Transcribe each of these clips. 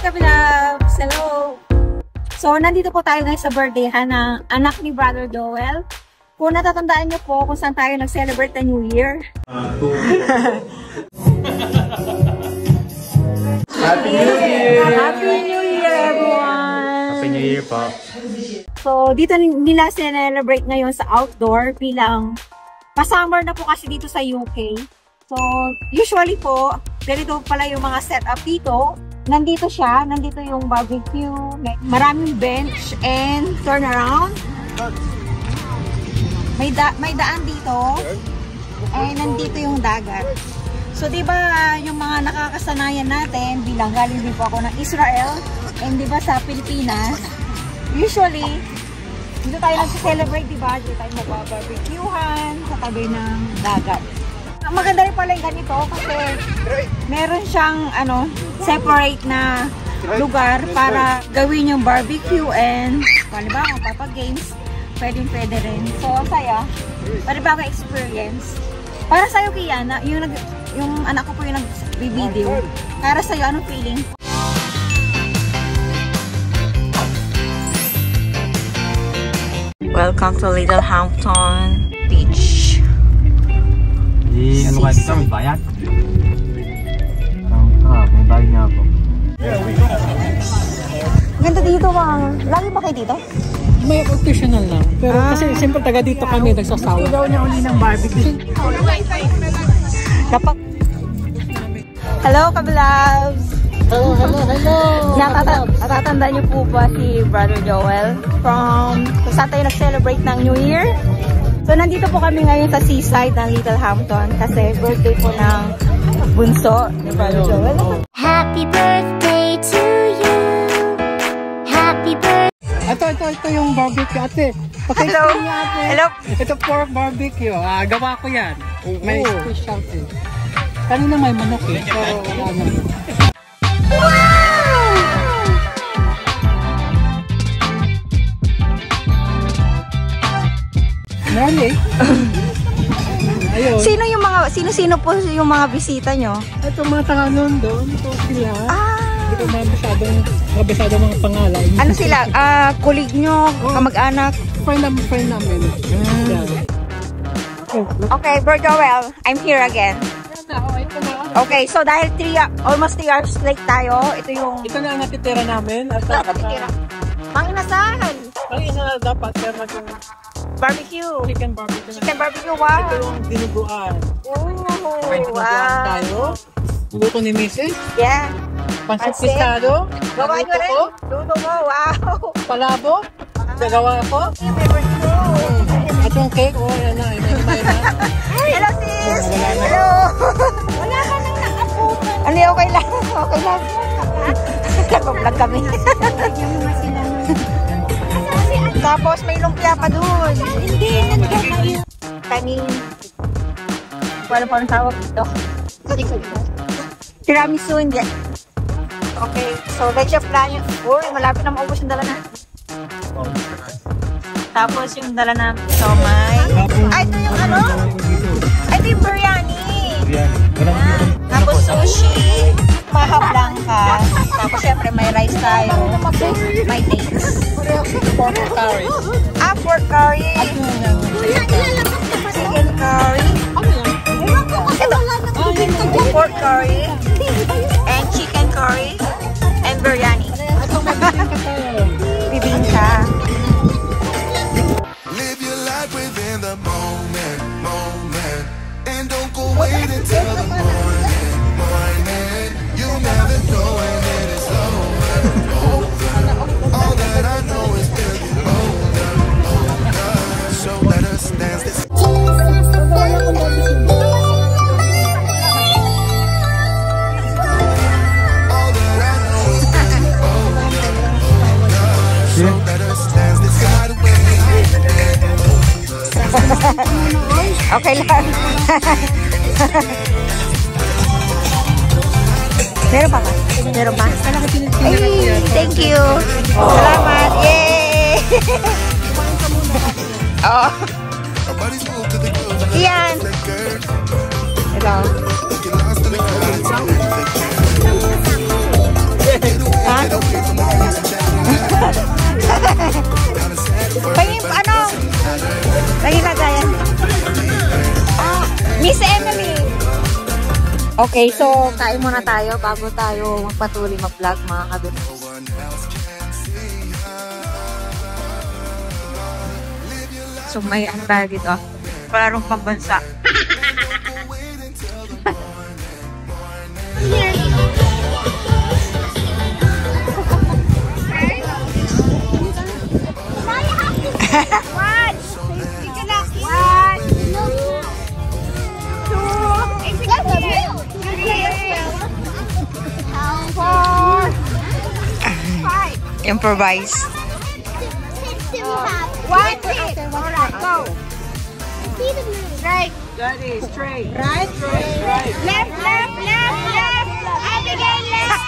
Kabilabs! Hello! So, nandito po tayo ngayon sa birthday ng anak ni Brother Joel. Kung natatandaan niyo po kung saan tayo nag-celebrate the New Year. Happy New Year! Happy New Year, everyone! Happy New Year po. So, dito nila celebrate ngayon sa outdoor bilang pa-summer na po kasi dito sa UK. So, usually po, ganito pala yung mga setup dito. Nandito siya, nandito yung barbecue, maraming bench and turnaround. May daan dito, and nandito yung dagat. So, di ba yung mga nakakasanayan natin, bilang galing din po ako ng Israel, and di ba sa Pilipinas, usually, dito tayo nag-celebrate, di ba? Dito tayo mag-barbecuehan sa tabi ng dagat. Maganda rin pala yung ganito kasi meron siyang separate na lugar para gawin yung barbecue and ba kung papa-games, pwede rin. So, saya. Paribagong experience. Para sa'yo, Kiana, yung anak ko po yung nag-video. Para sa'yo, anong feeling? Welcome to Littlehampton Beach. Ano ka dito? May bayad? May bayad nga ako. Ganda dito, lagi ba kayo dito? May occasional lang. Pero kasi simple taga dito kami nagsasawa. Daw niya uli ng barbecue. Kapag... Hello, Kabilabs! Hello! Natatanda niyo po ba si Brother Joel from kung saan tayo nag-celebrate ng New Year? So, nandito po kami ngayon sa seaside ng Littlehampton kasi birthday po ng bunso ni Brother Joel. Happy birthday to you. Happy birthday. Ito yung barbecue, ate. Hello. Hello. Ito pork barbecue. Gawa ko yan. May specialty. Kanina may manok eh. So, wala na. Morning. Ayun. Sino po yung mga bisita nyo? Ito mga tanganon doon. Ito sila. Hindi ko masyadong mga pangalan. Ano sila? Kulig nyo? Kamag-anak? Friend namin. Okay, Bro Joel, I'm here again. Okay, so dahil almost 3 hours late tayo, ito na ang natitira namin. Panginasahan! Panginasahan dapat, pero barbecue. Chicken barbecue. Chicken barbecue, wow. Ito yung dinuguan. May dinuguan tayo. Luto ni Mrs. Yeah. Pancit pisado. Gawa nyo rin. Luto mo, wow. Palabo. Gagawa ako. At yung cake, yan na. Hello, sis. Hello. Wala ka nang nakaputan. Ano, okay lang. Okay lang. Nag-vlog kami. Tapos may lumpia pa dun. Hindi, nandiyan kayo. Kanin. Wala pa ang tawag dito. Tiramisu, hindi. Okay, so leche flan yun. Uy, malapit na maubos yung dala na. Tapos yung dala na somay. Ay, ito yung Ay, ito yung biryani. Tapos sushi. Maha blanca. Tapos syempre may rice tayo. May dates. Pork curry. Pork curry. Chicken curry. Ito, pork curry. And chicken curry. And biryani. Bibingka. Live your life within the moment. And don't go wait until the morning. You never know when it is over. All that I know is till you're older. So let us dance this. Okay lang. Meron pa ba? Meron pa? Ay, thank you. Salamat. Yay! Oh. Iyan. Ito. Okay, so kain muna tayo bago tayo magpatuloy mag-vlog mga kabilos. So may ano tayo dito? Palarong pambansa. Improvise. One, alright, go. Straight. Daddy, straight. Right, right. Left, left, left, left. Abigail, left.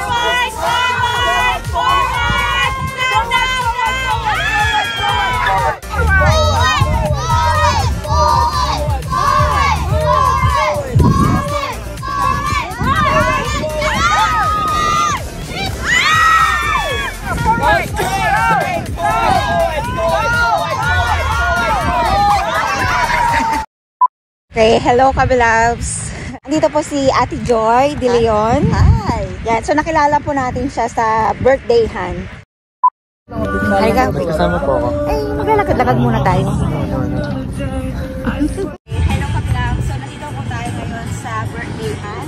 Forward, forward, forward. Down, down, down. Okay, hello Kabilabs. Andito po si Ate Joy De Leon. Hi. Yan, so nakilala po natin siya sa birthday-han. Halika. Kasama po ako. Maglalakad-lakad muna tayo. Hello Kabilabs. So nandito po tayo ngayon sa birthday-han.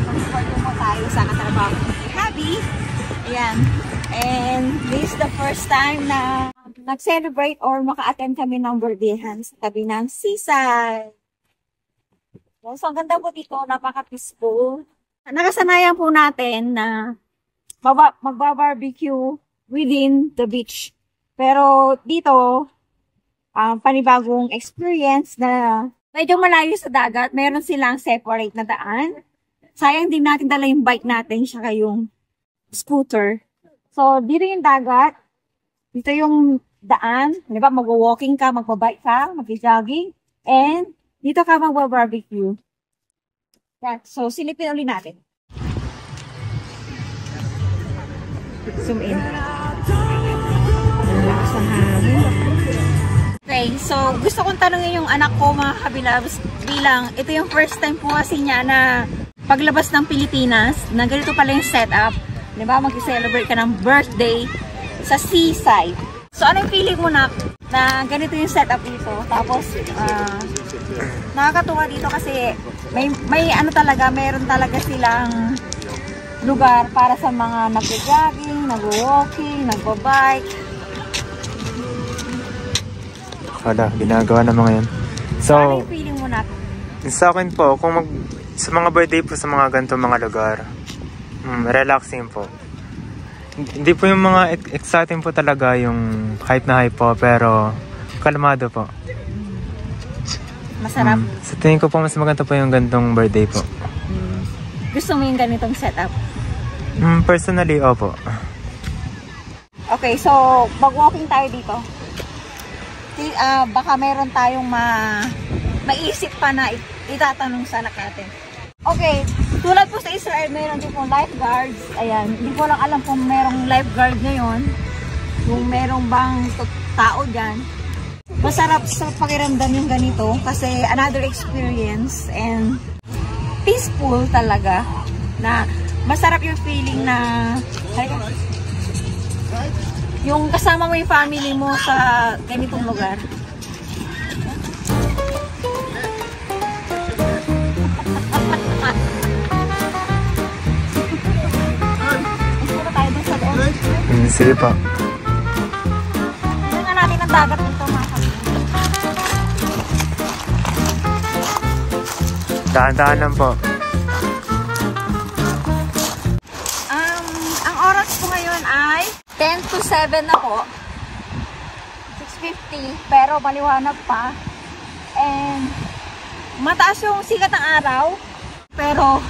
Mag-support po tayo sa katrabaho ni Habi. Ayan. And this is the first time na nag-celebrate or maka-attend kami ng birthday-han sa tabi ng seaside. So, ang ganda po dito, napaka-peaceful. Nakasanayan po natin na magba-barbecue within the beach. Pero dito, panibagong experience na medyo malayo sa dagat. Meron silang separate na daan. Sayang din natin dala yung bike natin, siya yung scooter. So, dito yung dagat. Dito yung daan. Diba, mag-walking ka, magbabike ka, mag-jogging. And dito ka magba-barbecue. Yeah, so, silipin ulit natin. Zoom in. Lakas ng hangin. Okay, so gusto kong tanungin yung anak ko mga Kabilabs bilang ito yung first time po kasi niya na paglabas ng Pilipinas na ganito pala yung setup. Diba, mag-celebrate ka ng birthday sa seaside. So, anong feeling mo na ganito yung setup dito? Tapos, nakakatuwa dito kasi may ano talaga, meron talaga silang lugar para sa mga nag-jogging, nag-walking, nag-bike. Wala, ginagawa na mga yan. So, Ano yung feeling mo natin? sa akin po, kung sa mga birthday po sa mga ganito mga lugar, relaxing po. Hindi po yung mga exciting po talaga yung hype na hype po, pero kalmado po. Masarap. Sa tingin ko po mas maganda po yung gantong birthday po. Gusto mo yung ganitong setup? Personally, opo. Okay, so mag-walking tayo dito. Baka meron tayong maisip pa na itatanong sa anak natin. Okay, tulad po sa Israel, meron din pong lifeguards. Ayan, hindi ko lang alam kung merong lifeguard ngayon. Kung merong bang tao dyan. Masarap sa pakiramdam yung ganito kasi another experience and peaceful talaga. Na masarap yung feeling na yung kasama mo yung family mo sa ganitong lugar. Sige po. Tingnan natin ang dagat dito mga kapatid. Dahan-dahan lang po. Ang oras ko ngayon ay 10 to 7 na po. 6:50 pero maliwanag pa. And mataas yung sikat ng araw pero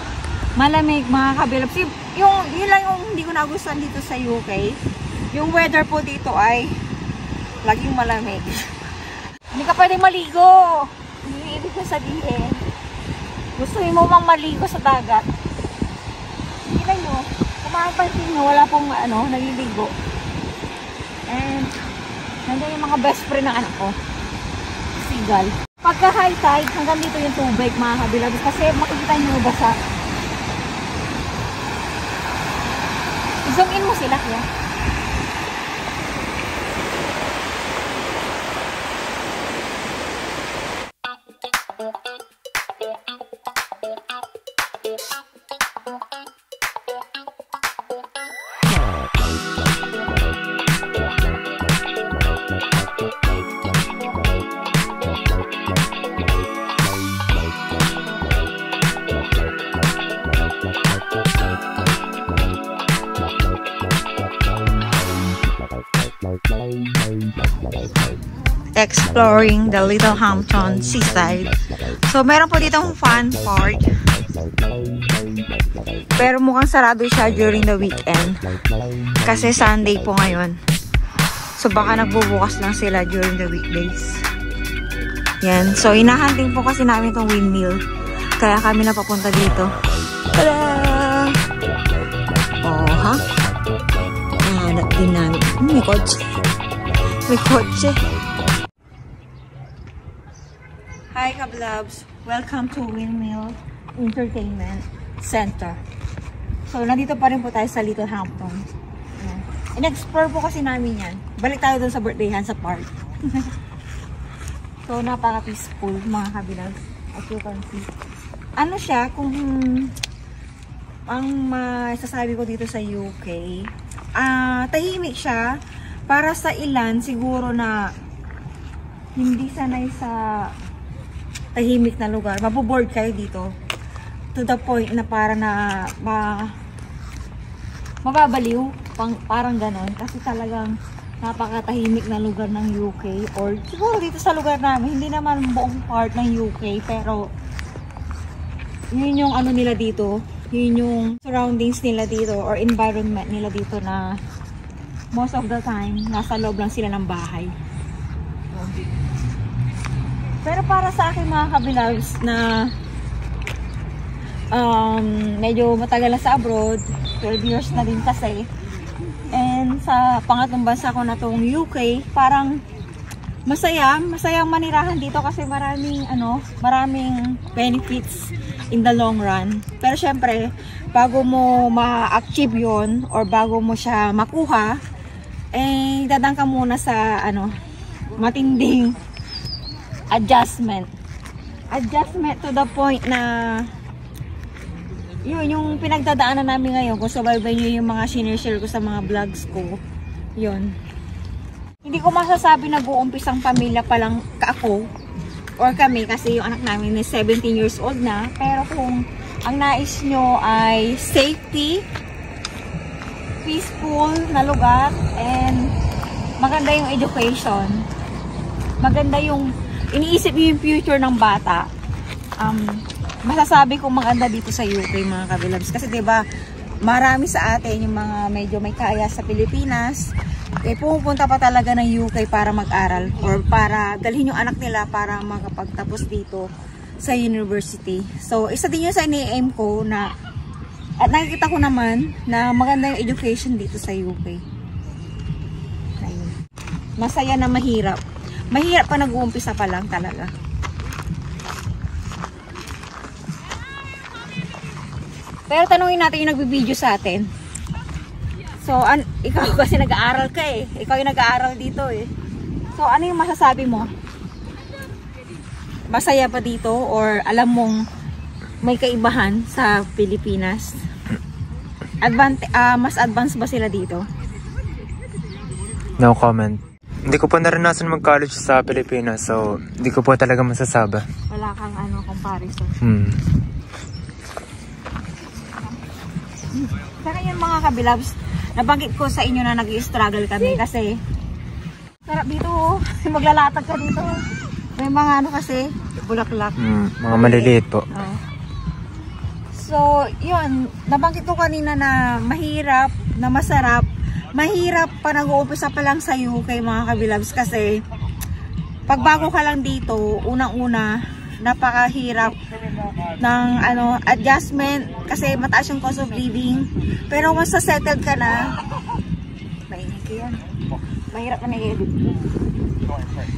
malamig mga Kabilabs. Yun lang yung hindi ko nagustuhan dito sa UK. Yung weather po dito ay laging malamig. Hindi ka pwede maligo. Hindi ibig ko sabihin. Gusto mo mang maligo sa dagat. Hindi nyo. Kung makapansin nyo, wala pong naliligo. And nandiyan yung mga best friend ng anak ko. Seagull. Pagka high tide, hanggang dito yung tubig mga kabilabs. Kasi makikita nyo basa. I-zoom in mo sila kaya. Exploring the Littlehampton seaside. So, meron po ditong fun park. Pero mukhang sarado siya during the weekend. Kasi Sunday po ngayon. So, baka nagbubukas lang sila during the weekdays. Yan. So, hinahunting po kasi namin itong windmill. Kaya kami napapunta dito. Tada! Oh, ha? Hanap din namin. May kotse. May kotse. Hi Kablabs! Welcome to Windmill Entertainment Center. So, nandito pa rin po tayo sa Littlehampton. In-explore po kasi namin yan. Balik tayo dun sa birthdayhan sa park. So, napaka-peaceful mga Kablabs. As you can see. Ano siya, kung ang masasabi ko dito sa UK, tahimik siya. Para sa ilan, siguro na hindi sanay sa tahimik na lugar. Maboboard kayo dito. To the point na para na mababaliw. Parang ganon. Kasi talagang napakatahimik na lugar ng UK. Or siguro dito sa lugar namin, hindi naman buong part ng UK. Pero yun yung ano nila dito. Yun yung surroundings nila dito. Or environment nila dito na most of the time, nasa loob lang sila ng bahay. Pero para sa akin mga kabilabs na medyo matagal na sa abroad, 12 years na din kasi, and sa pangatlong bansa ko na tong UK, parang masayang manirahan dito kasi maraming benefits in the long run. Pero syempre, bago mo ma-achieve yun or bago mo siya makuha, dadang ka muna sa matinding adjustment to the point na yun yung pinagdadaanan namin ngayon. Kung subaybay nyo yung mga sinishare ko sa mga vlogs ko, yun, hindi ko masasabi na buumpisang pamilya pa lang ako or kami kasi yung anak namin is 17 years old na. Pero kung ang nais nyo ay safety, peaceful na lugar, and maganda yung education, maganda yung iniisip yung future ng bata, masasabi kong maganda dito sa UK mga kabilabs. Kasi diba, marami sa atin yung mga medyo may kaya sa Pilipinas, pupunta pa talaga ng UK para mag-aral or para dalhin yung anak nila para makapagtapos dito sa university. So, isa din yun sa ini-aim ko na, at nakikita ko naman na maganda yung education dito sa UK. Ayun. Masaya na mahirap. Mahirap pa nag-uumpisa pa lang talaga. Pero tanungin natin yung nagbibideo sa atin. So, ikaw kasi nag-aaral ka eh. Ikaw yung nag-aaral dito eh. So, ano yung masasabi mo? Masaya pa dito or alam mong may kaibahan sa Pilipinas? Mas advanced ba sila dito? No comment. Hindi ko po naranasan mag-college sa Pilipinas, so hindi ko po talaga masasabi. Wala kang comparison. Kaya yun mga kabilabs, nabanggit ko sa inyo na nag-i-struggle kami kasi sarap dito. Maglalatag ka dito. May mga kasi, bulaklak. Mga maliliit po. So, yun, nabanggit ko kanina na mahirap, na masarap. Mahirap pa nag-uumpisa pa lang sa UK mga kabilabs kasi pag bago ka lang dito, unang-una napakahirap ng adjustment kasi mataas yung cost of living. Pero once settled ka na, mainit yan. Mahirap na i-edit.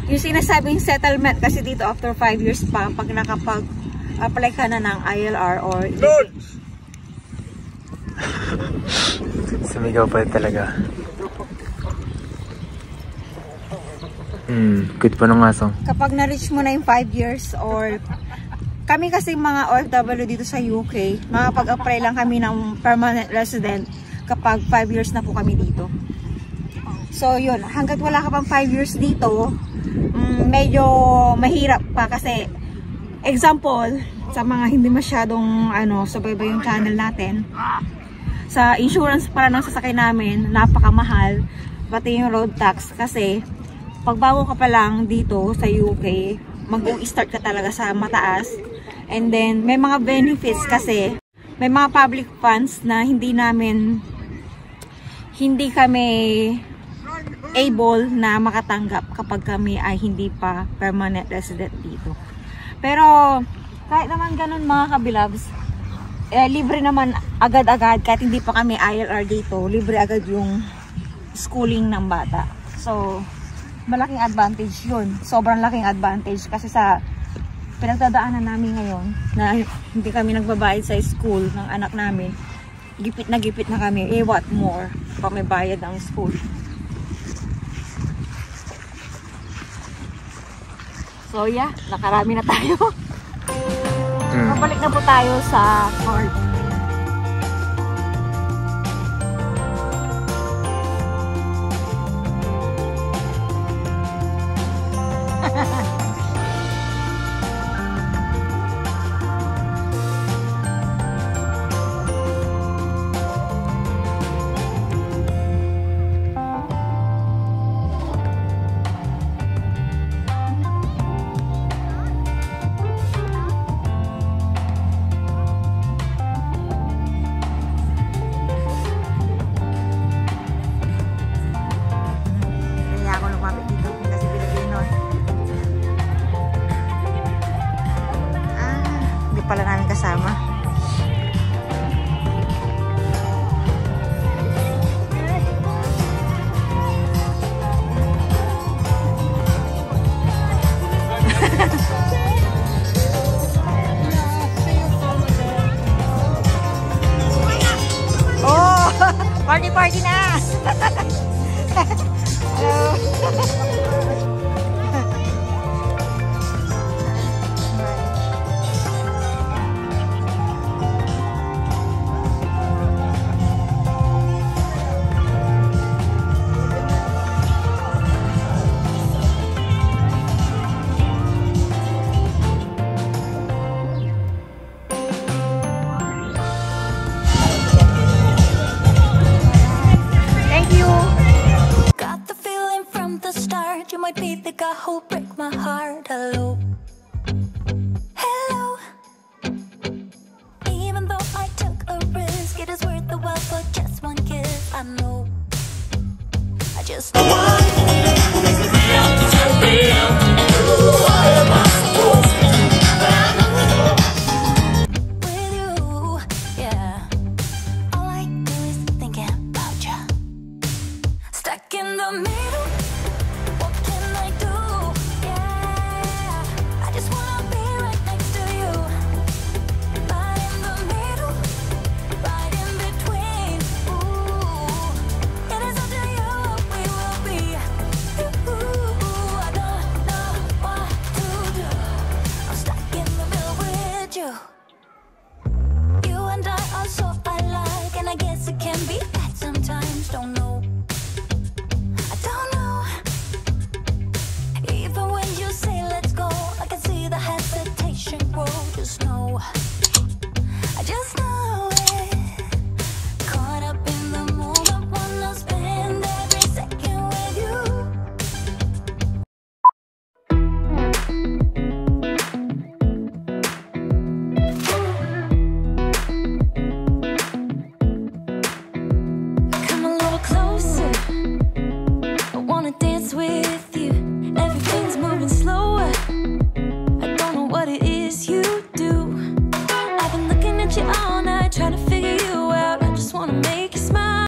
Yung sinasabing settlement kasi dito after 5 years pa, pag nakapag-apply ka na ng ILR or Sumigaw pa talaga. Good po ng aso. Kapag na-reach mo na yung 5 years or kami kasi mga OFW dito sa UK, makapag-apply lang kami ng permanent resident kapag 5 years na po kami dito. So yun, hanggat wala ka pang 5 years dito, medyo mahirap pa kasi example, sa mga hindi masyadong subaybay yung channel natin, sa insurance para ng sasakyan namin, napakamahal, pati yung road tax kasi pag bago ka pa lang dito sa UK, mag-start ka talaga sa mataas. And then, may mga benefits kasi, may mga public funds na hindi kami able na makatanggap kapag kami ay hindi pa permanent resident dito. Pero, kahit naman ganun mga kabilabs, libre naman agad-agad kahit hindi pa kami ILR dito, libre agad yung schooling ng bata. So, malaking advantage yun. Sobrang laking advantage kasi sa pinagdadaanan namin ngayon na hindi kami nagbabayad sa school ng anak namin, gipit na kami. What more pa may bayad ang school. So yeah, nakarami na tayo. Babalik na po tayo sa court. Pala namin kasama.